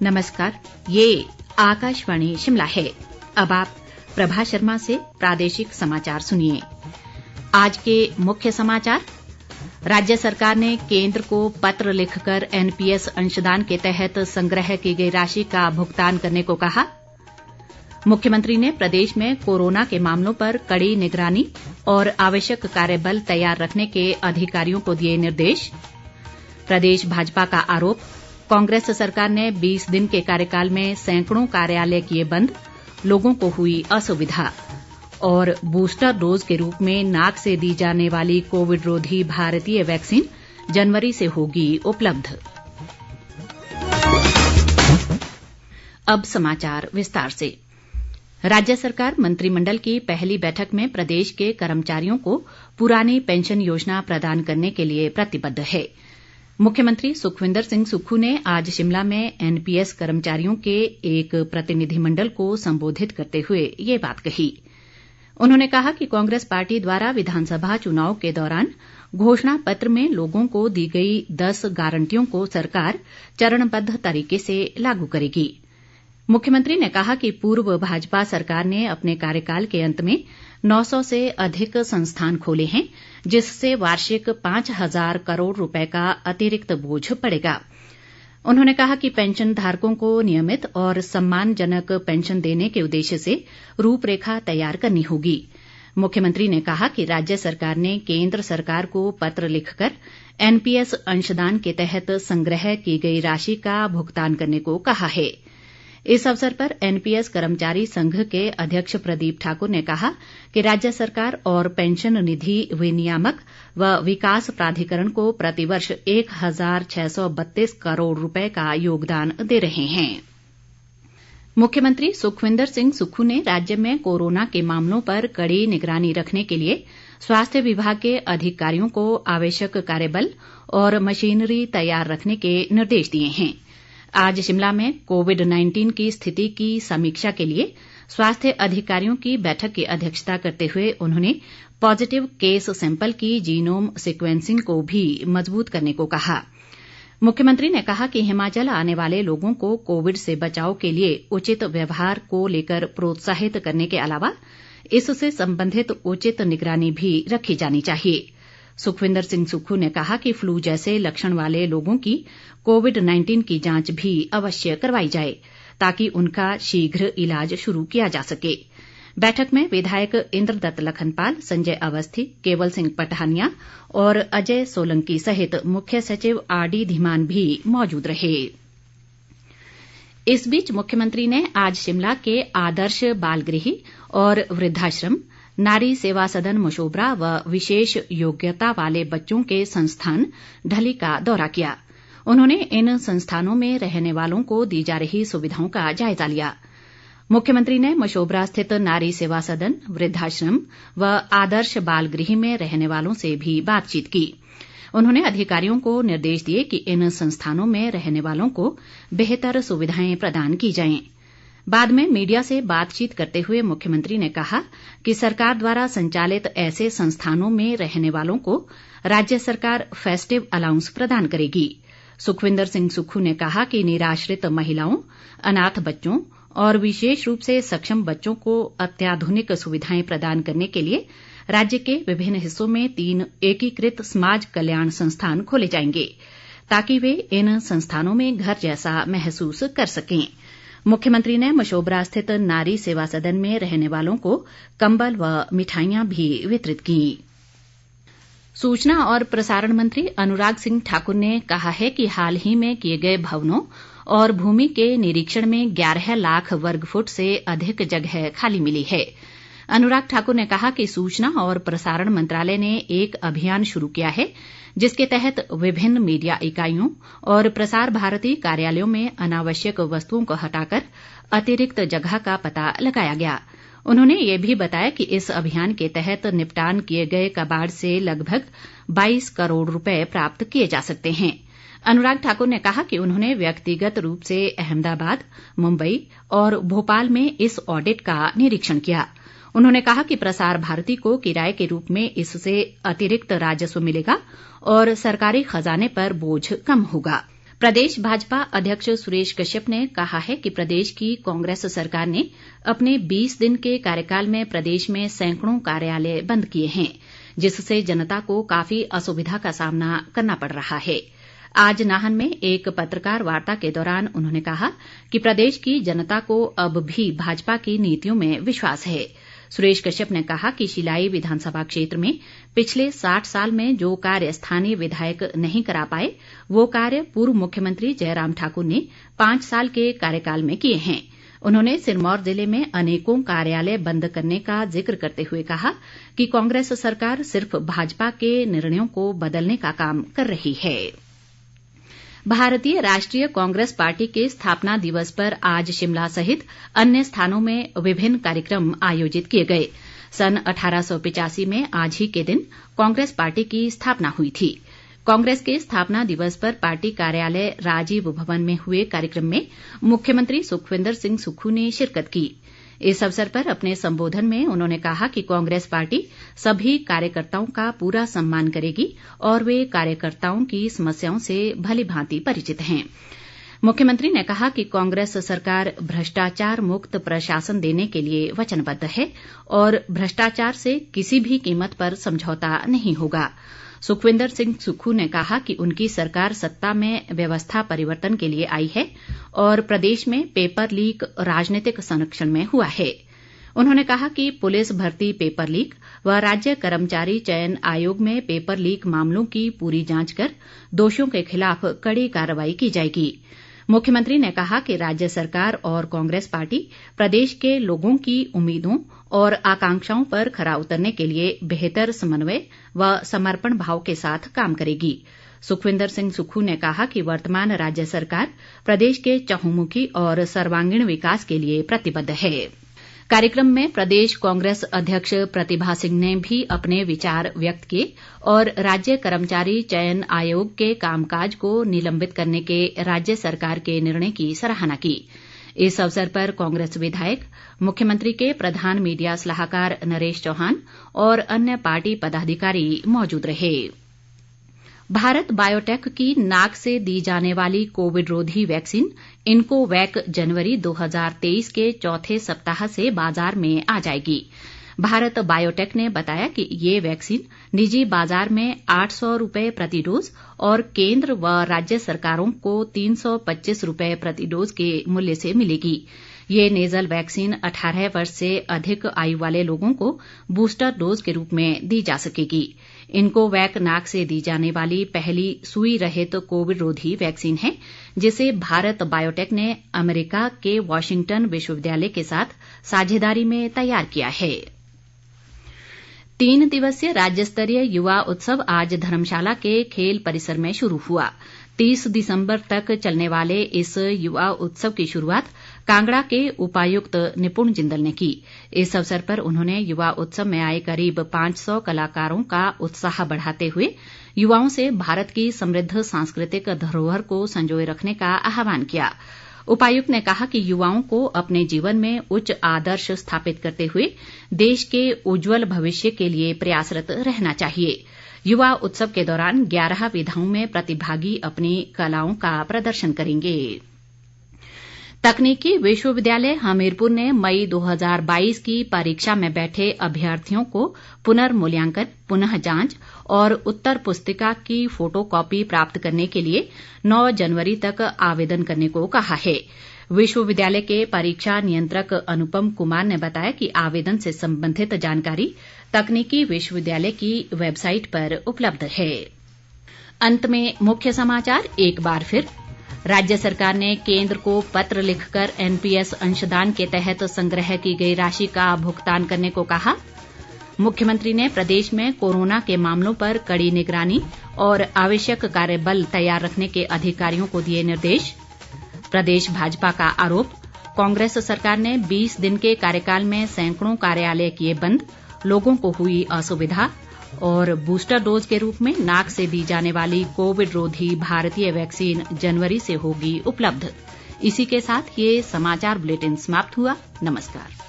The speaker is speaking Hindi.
नमस्कार, ये आकाशवाणी शिमला है। अब आप प्रभा शर्मा से प्रादेशिक समाचार सुनिए। आज के मुख्य समाचार। राज्य सरकार ने केंद्र को पत्र लिखकर एनपीएस अंशदान के तहत संग्रह की गई राशि का भुगतान करने को कहा। मुख्यमंत्री ने प्रदेश में कोरोना के मामलों पर कड़ी निगरानी और आवश्यक कार्यबल तैयार रखने के अधिकारियों को दिए निर्देश। प्रदेश भाजपा का आरोप, कांग्रेस सरकार ने 20 दिन के कार्यकाल में सैकड़ों कार्यालय किए बंद, लोगों को हुई असुविधा। और बूस्टर डोज के रूप में नाक से दी जाने वाली कोविड रोधी भारतीय वैक्सीन जनवरी से होगी उपलब्ध। अब समाचार विस्तार से। राज्य सरकार मंत्रिमंडल की पहली बैठक में प्रदेश के कर्मचारियों को पुरानी पेंशन योजना प्रदान करने के लिए प्रतिबद्ध है। मुख्यमंत्री सुखविंदर सिंह सुक्खू ने आज शिमला में एनपीएस कर्मचारियों के एक प्रतिनिधिमंडल को संबोधित करते हुए ये बात कही। उन्होंने कहा कि कांग्रेस पार्टी द्वारा विधानसभा चुनाव के दौरान घोषणा पत्र में लोगों को दी गई 10 गारंटियों को सरकार चरणबद्ध तरीके से लागू करेगी। मुख्यमंत्री ने कहा कि पूर्व भाजपा सरकार ने अपने कार्यकाल के अंत में 900 से अधिक संस्थान खोले हैं, जिससे वार्षिक 5,000 करोड़ रुपए का अतिरिक्त बोझ पड़ेगा। उन्होंने कहा कि पेंशन धारकों को नियमित और सम्मानजनक पेंशन देने के उद्देश्य से रूपरेखा तैयार करनी होगी। मुख्यमंत्री ने कहा कि राज्य सरकार ने केंद्र सरकार को पत्र लिखकर एनपीएस अंशदान के तहत संग्रह की गई राशि का भुगतान करने को कहा है। इस अवसर पर एनपीएस कर्मचारी संघ के अध्यक्ष प्रदीप ठाकुर ने कहा कि राज्य सरकार और पेंशन निधि विनियामक व विकास प्राधिकरण को प्रतिवर्ष 1,632 करोड़ रुपए का योगदान दे रहे हैं। मुख्यमंत्री सुखविंदर सिंह सुक्खू ने राज्य में कोरोना के मामलों पर कड़ी निगरानी रखने के लिए स्वास्थ्य विभाग के अधिकारियों को आवश्यक कार्यबल और मशीनरी तैयार रखने के निर्देश दिए हैं। आज शिमला में कोविड-19 की स्थिति की समीक्षा के लिए स्वास्थ्य अधिकारियों की बैठक की अध्यक्षता करते हुए उन्होंने पॉजिटिव केस सैंपल की जीनोम सीक्वेंसिंग को भी मजबूत करने को कहा। मुख्यमंत्री ने कहा कि हिमाचल आने वाले लोगों को कोविड से बचाव के लिए उचित व्यवहार को लेकर प्रोत्साहित करने के अलावा इससे संबंधित उचित निगरानी भी रखी जानी चाहिए। सुखविंदर सिंह सुक्खू ने कहा कि फ्लू जैसे लक्षण वाले लोगों की कोविड-19 की जांच भी अवश्य करवाई जाए ताकि उनका शीघ्र इलाज शुरू किया जा सके। बैठक में विधायक इंद्रदत्त लखनपाल, संजय अवस्थी, केवल सिंह पठानिया और अजय सोलंकी सहित मुख्य सचिव आरडी धीमान भी मौजूद रहे। इस बीच मुख्यमंत्री ने आज शिमला के आदर्श बाल गृह और वृद्धाश्रम, नारी सेवा सदन मशोबरा व विशेष योग्यता वाले बच्चों के संस्थान ढली का दौरा किया। उन्होंने इन संस्थानों में रहने वालों को दी जा रही सुविधाओं का जायजा लिया। मुख्यमंत्री ने मशोबरा स्थित नारी सेवा सदन, वृद्धाश्रम व आदर्श बाल गृह में रहने वालों से भी बातचीत की। उन्होंने अधिकारियों को निर्देश दिए कि इन संस्थानों में रहने वालों को बेहतर सुविधाएं प्रदान की जाएं। बाद में मीडिया से बातचीत करते हुए मुख्यमंत्री ने कहा कि सरकार द्वारा संचालित ऐसे संस्थानों में रहने वालों को राज्य सरकार फेस्टिव अलाउंस प्रदान करेगी। सुखविंदर सिंह सुक्खू ने कहा कि निराश्रित महिलाओं, अनाथ बच्चों और विशेष रूप से सक्षम बच्चों को अत्याधुनिक सुविधाएं प्रदान करने के लिए राज्य के विभिन्न हिस्सों में 3 एकीकृत समाज कल्याण संस्थान खोले जाएंगे ताकि वे इन संस्थानों में घर जैसा महसूस कर सकें। मुख्यमंत्री ने मशोबरा स्थित नारी सेवा सदन में रहने वालों को कंबल व मिठाइयां भी वितरित की। सूचना और प्रसारण मंत्री अनुराग सिंह ठाकुर ने कहा है कि हाल ही में किए गए भवनों और भूमि के निरीक्षण में 11 लाख वर्ग फुट से अधिक जगह खाली मिली है। अनुराग ठाकुर ने कहा कि सूचना और प्रसारण मंत्रालय ने एक अभियान शुरू किया है जिसके तहत विभिन्न मीडिया इकाइयों और प्रसार भारती कार्यालयों में अनावश्यक वस्तुओं को हटाकर अतिरिक्त जगह का पता लगाया गया। उन्होंने ये भी बताया कि इस अभियान के तहत निपटान किए गए कबाड़ से लगभग 22 करोड़ रुपए प्राप्त किए जा सकते हैं। अनुराग ठाकुर ने कहा कि उन्होंने व्यक्तिगत रूप से अहमदाबाद, मुंबई और भोपाल में इस ऑडिट का निरीक्षण किया। उन्होंने कहा कि प्रसार भारती को किराए के रूप में इससे अतिरिक्त राजस्व मिलेगा और सरकारी खजाने पर बोझ कम होगा। प्रदेश भाजपा अध्यक्ष सुरेश कश्यप ने कहा है कि प्रदेश की कांग्रेस सरकार ने अपने 20 दिन के कार्यकाल में प्रदेश में सैकड़ों कार्यालय बंद किए हैं, जिससे जनता को काफी असुविधा का सामना करना पड़ रहा है। आज नाहन में एक पत्रकार वार्ता के दौरान उन्होंने कहा कि प्रदेश की जनता को अब भी भाजपा की नीतियों में विश्वास है। सुरेश कश्यप ने कहा कि शिलाई विधानसभा क्षेत्र में पिछले 60 साल में जो कार्य स्थानीय विधायक नहीं करा पाए, वो कार्य पूर्व मुख्यमंत्री जयराम ठाकुर ने 5 साल के कार्यकाल में किए हैं। उन्होंने सिरमौर जिले में अनेकों कार्यालय बंद करने का जिक्र करते हुए कहा कि कांग्रेस सरकार सिर्फ भाजपा के निर्णयों को बदलने का काम कर रही है। भारतीय राष्ट्रीय कांग्रेस पार्टी के स्थापना दिवस पर आज शिमला सहित अन्य स्थानों में विभिन्न कार्यक्रम आयोजित किए गए। सन 1885 में आज ही के दिन कांग्रेस पार्टी की स्थापना हुई थी। कांग्रेस के स्थापना दिवस पर पार्टी कार्यालय राजीव भवन में हुए कार्यक्रम में मुख्यमंत्री सुखविंदर सिंह सुक्खू ने शिरकत की। इस अवसर पर अपने संबोधन में उन्होंने कहा कि कांग्रेस पार्टी सभी कार्यकर्ताओं का पूरा सम्मान करेगी और वे कार्यकर्ताओं की समस्याओं से भली भांति परिचित हैं। मुख्यमंत्री ने कहा कि कांग्रेस सरकार भ्रष्टाचार मुक्त प्रशासन देने के लिए वचनबद्ध है और भ्रष्टाचार से किसी भी कीमत पर समझौता नहीं होगा। सुखविंदर सिंह सुक्खू ने कहा कि उनकी सरकार सत्ता में व्यवस्था परिवर्तन के लिए आई है और प्रदेश में पेपर लीक राजनीतिक संरक्षण में हुआ है। उन्होंने कहा कि पुलिस भर्ती पेपर लीक व राज्य कर्मचारी चयन आयोग में पेपर लीक मामलों की पूरी जांच कर दोषियों के खिलाफ कड़ी कार्रवाई की जाएगी। मुख्यमंत्री ने कहा कि राज्य सरकार और कांग्रेस पार्टी प्रदेश के लोगों की उम्मीदों और आकांक्षाओं पर खरा उतरने के लिए बेहतर समन्वय व समर्पण भाव के साथ काम करेगी। सुखविंदर सिंह सुक्खू ने कहा कि वर्तमान राज्य सरकार प्रदेश के चहुमुखी और सर्वांगीण विकास के लिए प्रतिबद्ध है। कार्यक्रम में प्रदेश कांग्रेस अध्यक्ष प्रतिभा सिंह ने भी अपने विचार व्यक्त किए और राज्य कर्मचारी चयन आयोग के कामकाज को निलंबित करने के राज्य सरकार के निर्णय की सराहना की। इस अवसर पर कांग्रेस विधायक, मुख्यमंत्री के प्रधान मीडिया सलाहकार नरेश चौहान और अन्य पार्टी पदाधिकारी मौजूद रहे। भारत बायोटेक की नाक से दी जाने वाली कोविड रोधी वैक्सीन इनकोवैक जनवरी 2023 के चौथे सप्ताह से बाजार में आ जाएगी। भारत बायोटेक ने बताया कि ये वैक्सीन निजी बाजार में 800 रुपये प्रति डोज और केंद्र व राज्य सरकारों को 325 रुपये प्रति डोज के मूल्य से मिलेगी। ये नेजल वैक्सीन 18 वर्ष से अधिक आयु वाले लोगों को बूस्टर डोज के रूप में दी जा सकेगी। इनकोवैक नाक से दी जाने वाली पहली सुई रहित कोविड रोधी वैक्सीन है, जिसे भारत बायोटेक ने अमेरिका के वाशिंगटन विश्वविद्यालय के साथ साझेदारी में तैयार किया है। 3 दिवसीय राज्य स्तरीय युवा उत्सव आज धर्मशाला के खेल परिसर में शुरू हुआ। 30 दिसंबर तक चलने वाले इस युवा उत्सव की शुरुआत कांगड़ा के उपायुक्त निपुण जिंदल ने की। इस अवसर पर उन्होंने युवा उत्सव में आए करीब 500 कलाकारों का उत्साह बढ़ाते हुए युवाओं से भारत की समृद्ध सांस्कृतिक धरोहर को संजोए रखने का आह्वान किया। उपायुक्त ने कहा कि युवाओं को अपने जीवन में उच्च आदर्श स्थापित करते हुए देश के उज्जवल भविष्य के लिए प्रयासरत रहना चाहिए। युवा उत्सव के दौरान 11 विधाओं में प्रतिभागी अपनी कलाओं का प्रदर्शन करेंगे। तकनीकी विश्वविद्यालय हमीरपुर ने मई 2022 की परीक्षा में बैठे अभ्यर्थियों को पुनर्मूल्यांकन, पुनः जांच और उत्तर पुस्तिका की फोटोकॉपी प्राप्त करने के लिए 9 जनवरी तक आवेदन करने को कहा है। विश्वविद्यालय के परीक्षा नियंत्रक अनुपम कुमार ने बताया कि आवेदन से संबंधित जानकारी तकनीकी विश्वविद्यालय की वेबसाइट पर उपलब्ध है। अंत में मुख्य समाचार एक बार फिर। राज्य सरकार ने केंद्र को पत्र लिखकर एनपीएस अंशदान के तहत संग्रह की गई राशि का भुगतान करने को कहा। मुख्यमंत्री ने प्रदेश में कोरोना के मामलों पर कड़ी निगरानी और आवश्यक कार्यबल तैयार रखने के अधिकारियों को दिए निर्देश। प्रदेश भाजपा का आरोप, कांग्रेस सरकार ने 20 दिन के कार्यकाल में सैकड़ों कार्यालय किए बंद, लोगों को हुई असुविधा। और बूस्टर डोज के रूप में नाक से दी जाने वाली कोविड रोधी भारतीय वैक्सीन जनवरी से होगी उपलब्ध। इसी के साथ ये समाचार बुलेटिन समाप्त हुआ। नमस्कार।